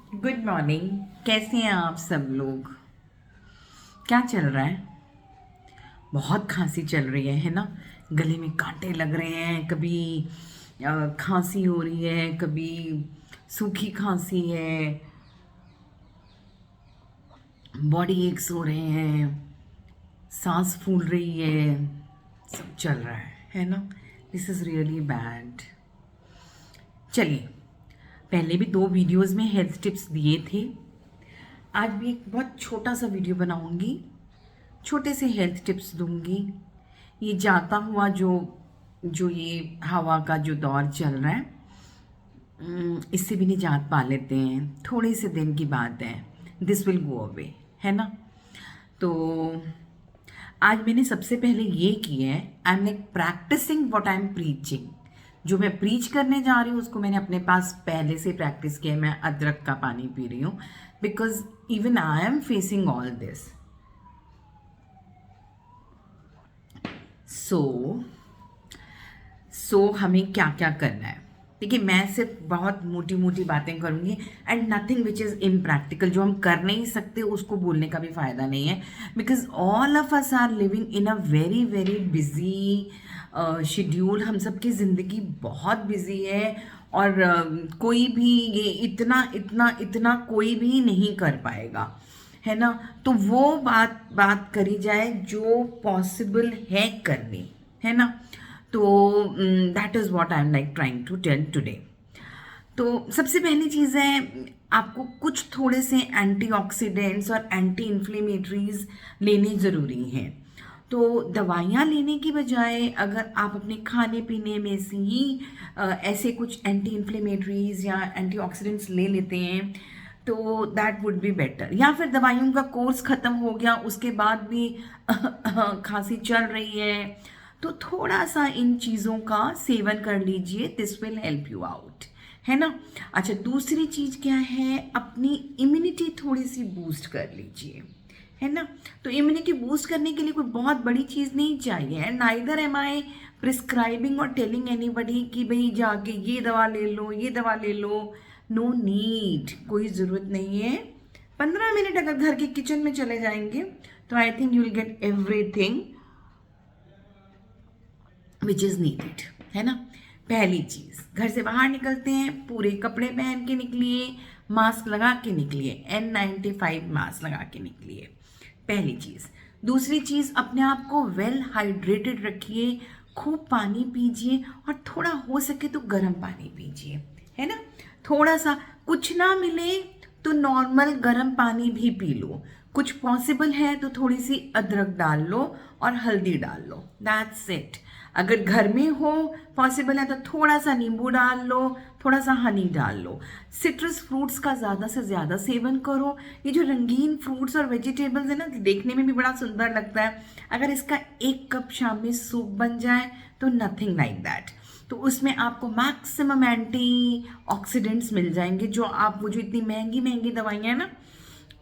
Good morning. कैसे हैं आप सब लोग? क्या चल रहा है? बहुत खांसी चल रही है ना? गले में कांटे लग रहे हैं, कभी खांसी हो रही है, कभी सूखी खांसी है, बॉडी एक्स हो रहे हैं, सांस फूल रही है, सब चल रहा है ना? This is really bad. चलिए, पहले भी 2 वीडियोस में हेल्थ टिप्स दिए थे। आज भी एक बहुत छोटा सा वीडियो बनाऊंगी, छोटे से हेल्थ टिप्स दूंगी। ये जाता हुआ जो जो ये हवा का जो दौर चल रहा है, इससे भी निजात पा लेते हैं। थोड़े से दिन की बात है, दिस विल गो अवे, है ना? तो आज मैंने सबसे पहले ये किया है, I am like practising what I am preaching. जो मैं प्रीच करने जा रही हूँ उसको मैंने अपने पास पहले से प्रैक्टिस किया है। मैं अदरक का पानी पी रही हूँ, because even I am facing all this. So हमें क्या क्या करना है? देखिए, मैं सिर्फ बहुत मोटी मोटी बातें करूंगी and nothing which is impractical. जो हम कर नहीं सकते उसको बोलने का भी फ़ायदा नहीं है, because all of us are living in a very very busy schedule. हम सबकी ज़िंदगी बहुत बिजी है और कोई भी ये इतना इतना इतना कोई भी नहीं कर पाएगा, है ना? तो वो बात बात करी जाए जो पॉसिबल है करनी, है ना? तो that is what I am like trying to tell today. तो सबसे पहली चीज़ है, आपको कुछ थोड़े से एंटीऑक्सीडेंट्स और एंटी इन्फ्लेमेटरीज लेने ज़रूरी हैं। तो दवाइयाँ लेने की बजाय अगर आप अपने खाने पीने में से ही ऐसे कुछ एंटी इन्फ्लेमेटरीज या एंटीऑक्सीडेंट्स ले लेते हैं तो दैट वुड बी बेटर। या फिर दवाइयों का कोर्स ख़त्म हो गया, उसके बाद भी खांसी चल रही है, तो थोड़ा सा इन चीज़ों का सेवन कर लीजिए। This will help you out, है ना? अच्छा, दूसरी चीज़ क्या है, अपनी इम्यूनिटी थोड़ी सी बूस्ट कर लीजिए, है ना? तो इम्यूनिटी बूस्ट करने के लिए कोई बहुत बड़ी चीज़ नहीं चाहिए, and neither am I prescribing और टेलिंग एनीबडी कि भाई जाके ये दवा ले लो, ये दवा ले लो। नो नीड, कोई ज़रूरत नहीं है। 15 मिनट अगर घर के किचन में चले जाएंगे तो I think you will get everything which is needed, है ना? पहली चीज़, घर से बाहर निकलते हैं पूरे कपड़े पहन के निकलिए, मास्क लगा के निकलिए, N95 मास्क लगा के निकलिए, पहली चीज़। दूसरी चीज़, अपने आप को वेल हाइड्रेटेड रखिए, खूब पानी पीजिए और थोड़ा हो सके तो गर्म पानी पीजिए, है ना? थोड़ा सा, कुछ ना मिले तो नॉर्मल गर्म पानी भी पी लो। कुछ पॉसिबल है तो थोड़ी सी अदरक डाल लो और हल्दी डाल लो, दैट्स इट। अगर घर में हो पॉसिबल है तो थोड़ा सा नींबू डाल लो, थोड़ा सा हनी डाल लो। सिट्रस फ्रूट्स का ज़्यादा से ज़्यादा सेवन करो। ये जो रंगीन फ्रूट्स और वेजिटेबल्स है ना, देखने में भी बड़ा सुंदर लगता है। अगर इसका 1 कप शाम में सूप बन जाए तो नथिंग लाइक दैट। तो उसमें आपको मैक्सिमम एंटी ऑक्सीडेंट्स मिल जाएंगे, जो आप वो जो इतनी महंगी महंगी दवाइयाँ हैं ना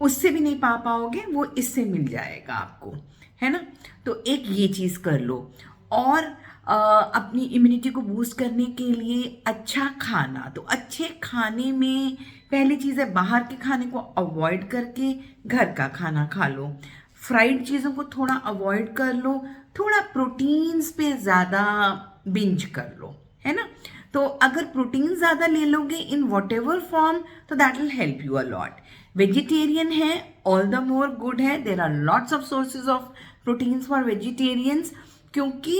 उससे भी नहीं पा पाओगे, वो इससे मिल जाएगा आपको, है ना? तो एक ये चीज़ कर लो। और अपनी इम्यूनिटी को बूस्ट करने के लिए अच्छा खाना, तो अच्छे खाने में पहली चीज़ है, बाहर के खाने को अवॉइड करके घर का खाना खा लो। फ्राइड चीज़ों को थोड़ा अवॉइड कर लो, थोड़ा प्रोटीन्स पे ज़्यादा बिंज कर लो, है ना? तो अगर प्रोटीन ज़्यादा ले लोगे इन वॉट एवर फॉर्म तो that will help you a lot. Vegetarian है, ऑल द मोर गुड है। There are lots of sources of proteins for vegetarians. क्योंकि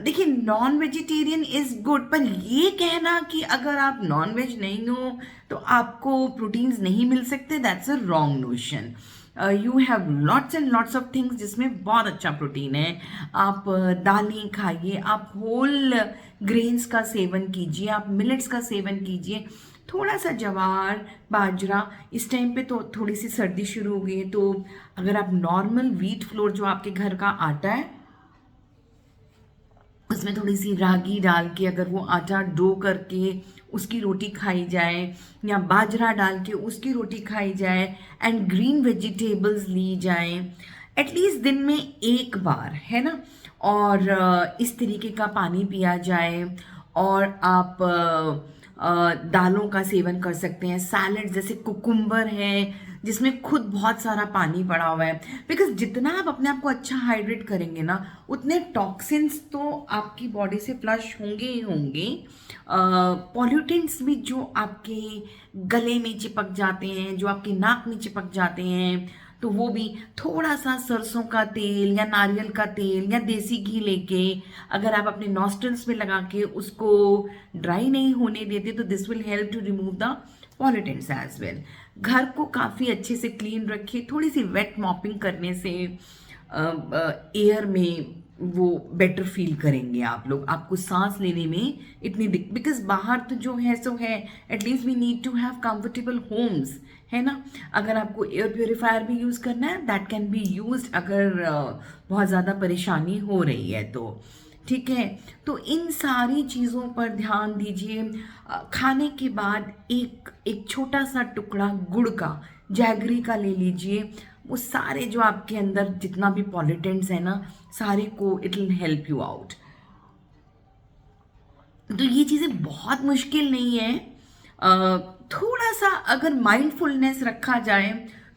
देखिए, नॉन वेजिटेरियन इज गुड, पर ये कहना कि अगर आप नॉन वेज नहीं हो तो आपको प्रोटीन्स नहीं मिल सकते, that's a wrong notion. You have lots and lots of things जिसमें बहुत अच्छा प्रोटीन है। आप दालें खाइए, आप होल ग्रेन्स का सेवन कीजिए, आप मिलेट्स का सेवन कीजिए, थोड़ा सा ज्वार बाजरा। इस टाइम पे तो थोड़ी सी सर्दी शुरू हो गई है, तो अगर आप नॉर्मल व्हीट फ्लोर जो आपके घर का आटा है उसमें थोड़ी सी रागी डाल के अगर वो आटा डो करके उसकी रोटी खाई जाए, या बाजरा डाल के उसकी रोटी खाई जाए, एंड ग्रीन वेजिटेबल्स ली जाए एटलीस्ट दिन में 1 बार, है ना? और इस तरीके का पानी पिया जाए। और आप दालों का सेवन कर सकते हैं, सैलड जैसे कुकुम्बर है जिसमें खुद बहुत सारा पानी पड़ा हुआ है, बिकॉज जितना आप अपने आप को अच्छा हाइड्रेट करेंगे ना उतने टॉक्सिन्स तो आपकी बॉडी से फ्लश होंगे ही होंगे। पॉल्यूटेंट्स भी जो आपके गले में चिपक जाते हैं, जो आपके नाक में चिपक जाते हैं, तो वो भी थोड़ा सा सरसों का तेल या नारियल का तेल या देसी घी लेके अगर आप अपने नॉस्ट्रल्स में लगा के उसको ड्राई नहीं होने देते तो this will help to remove the pollutants as well. घर को काफ़ी अच्छे से क्लीन रखिए, थोड़ी सी वेट मॉपिंग करने से एयर में वो बेटर फील करेंगे आप लोग, आपको सांस लेने में इतनी बिकॉज बाहर तो जो है सो है, at least we need to have comfortable homes, है ना। अगर आपको एयर प्योरीफायर भी यूज़ करना है दैट कैन बी यूज्ड अगर बहुत ज़्यादा परेशानी हो रही है तो, ठीक है। तो इन सारी चीज़ों पर ध्यान दीजिए। खाने के बाद एक छोटा सा टुकड़ा गुड़ का, जैगरी का ले लीजिए, वो सारे जो आपके अंदर जितना भी पॉल्यूटेंट्स है ना सारे को it will help you out. तो ये चीज़ें बहुत मुश्किल नहीं है, थोड़ा सा अगर माइंडफुलनेस रखा जाए,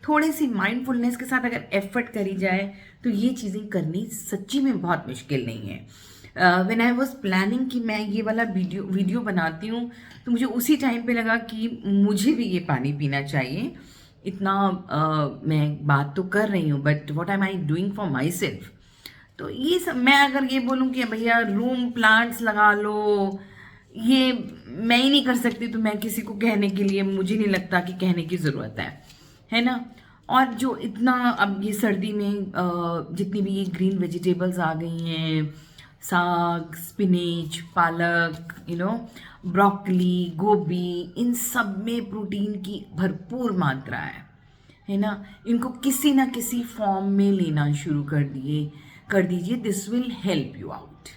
थोड़ी सी माइंडफुलनेस के साथ अगर एफर्ट करी जाए तो ये चीज़ें करनी सच्ची में बहुत मुश्किल नहीं है। व्हेन आई वाज प्लानिंग कि मैं ये वाला वीडियो बनाती हूँ तो मुझे उसी टाइम पे लगा कि मुझे भी ये पानी पीना चाहिए। इतना मैं बात तो कर रही हूँ but what am I doing for my self. तो ये सब मैं अगर ये बोलूँ कि भैया रूम प्लांट्स लगा लो, ये मैं ही नहीं कर सकती तो मैं किसी को कहने के लिए मुझे नहीं लगता कि कहने की ज़रूरत है ना। और जो इतना अब ये सर्दी में जितनी भी ये ग्रीन वेजिटेबल्स आ गई हैं, साग, स्पिनेच, पालक, ब्रोकली, गोभी, इन सब में प्रोटीन की भरपूर मात्रा है ना। इनको किसी ना किसी फॉर्म में लेना शुरू कर दीजिए, this will help you out.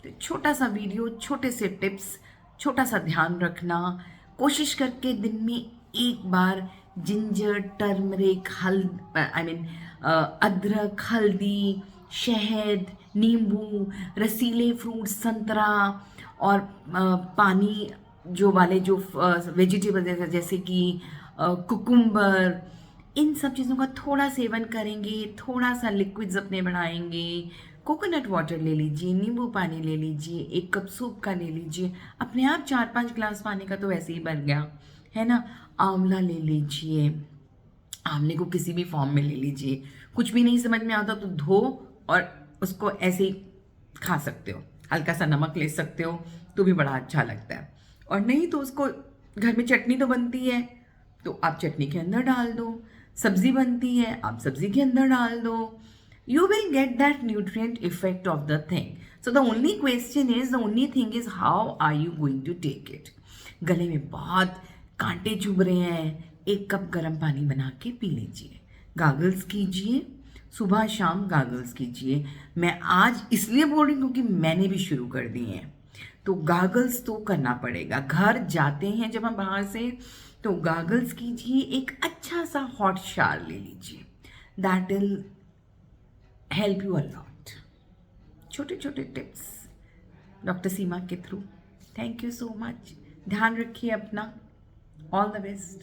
तो छोटा सा वीडियो, छोटे से टिप्स, छोटा सा ध्यान रखना, कोशिश करके दिन में एक बार जिंजर, टर्मरिक, अदरक, हल्दी, शहद, नींबू, रसीले फ्रूट, संतरा और पानी जो वाले जो वेजिटेबल जैसे कि कुकुम्बर, इन सब चीज़ों का थोड़ा सेवन करेंगे, थोड़ा सा लिक्विड्स अपने बढ़ाएंगे, कोकोनट वाटर ले लीजिए, नींबू पानी ले लीजिए, 1 कप सूप का ले लीजिए, अपने आप 4-5 ग्लास पानी का तो वैसे ही बन गया, है ना। आंवला ले लीजिए, आंवले को किसी भी फॉर्म में ले लीजिए, कुछ भी नहीं समझ में आता तो धो और उसको ऐसे ही खा सकते हो, हल्का सा नमक ले सकते हो तो भी बड़ा अच्छा लगता है। और नहीं तो उसको घर में चटनी तो बनती है तो आप चटनी के अंदर डाल दो, सब्जी बनती है आप सब्जी के अंदर डाल दो, you will get that nutrient effect of the thing. So the only question is, the only thing is how are you going to take it. गले में बहुत कांटे चुभ रहे हैं, 1 कप गर्म पानी बना के पी लीजिए, गागल्स कीजिए, सुबह शाम गागल्स कीजिए। मैं आज इसलिए बोल रही हूँ क्योंकि मैंने भी शुरू कर दिए हैं, तो गागल्स तो करना पड़ेगा। घर जाते हैं जब हम बाहर से तो गागल्स कीजिए, एक अच्छा सा हॉट शावर ले लीजिए, that will help you a lot. छोटे छोटे टिप्स डॉक्टर सीमा के through. Thank you so much, ध्यान रखिए अपना, ऑल द बेस्ट।